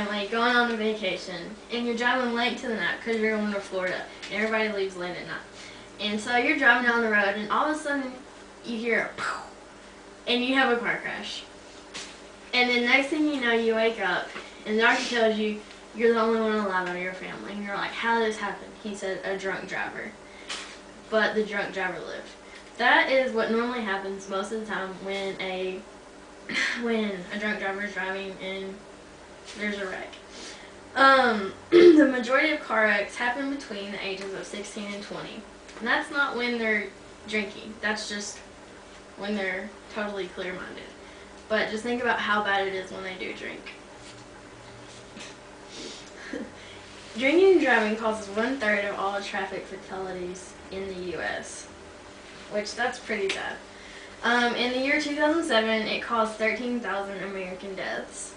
family going on a vacation, and you're driving late to the night because you're going to Florida, and everybody leaves late at night. And so you're driving down the road, and all of a sudden you hear a pow, and you have a car crash. And then next thing you know, you wake up, and the doctor tells you you're the only one alive out of your family. And you're like, how did this happen? He said, a drunk driver. But the drunk driver lived. That is what normally happens most of the time when a drunk driver is driving and there's a wreck. The majority of car wrecks happen between the ages of 16 and 20. And that's not when they're drinking. That's just when they're totally clear-minded. But just think about how bad it is when they do drink. Drinking and driving causes 1/3 of all traffic fatalities in the U.S., which that's pretty bad. In the year 2007, it caused 13,000 American deaths.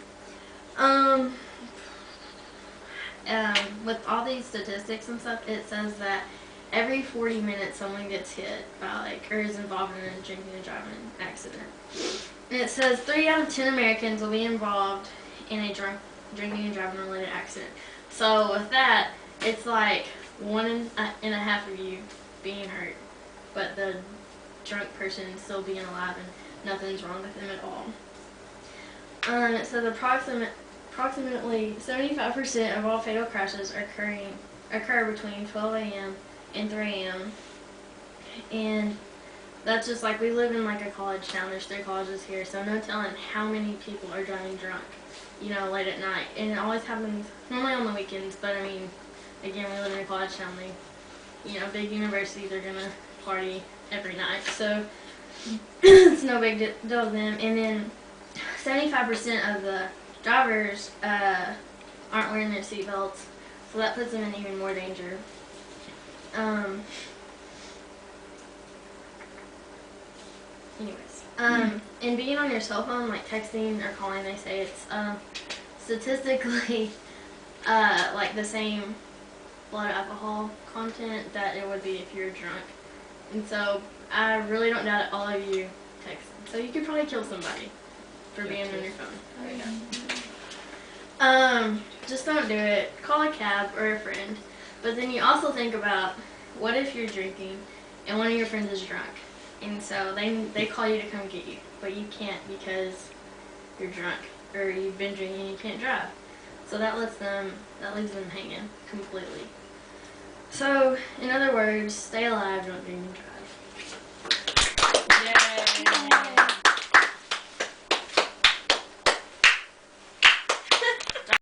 With all these statistics and stuff, it says that every 40 minutes someone gets hit by or is involved in a drinking and driving accident. And it says 3 out of 10 Americans will be involved in a drinking and driving related accident. So with that, it's like 1.5 of you being hurt, but the drunk person still being alive and nothing's wrong with them at all. It says approximately 75% of all fatal crashes occur between 12 a.m. and 3 a.m. And that's just like, we live in like a college town. There's 3 colleges here, so no telling how many people are driving drunk, you know, late at night. And it always happens normally on the weekends, but I mean, again, we live in a college town. You know, big universities are gonna party every night, so it's no big deal to them. And then 75% of the drivers aren't wearing their seatbelts, so that puts them in even more danger. And being on your cell phone, like texting or calling, they say it's statistically like the same blood alcohol content that it would be if you're drunk. And so I really don't doubt that all of you text. So you could probably kill somebody for being on your phone. Just don't do it. Call a cab or a friend. But then you also think about, what if you're drinking and one of your friends is drunk? And so they call you to come get you, but you can't because you're drunk or you've been drinking and you can't drive. So that leaves them hanging completely. So, in other words, stay alive, don't drink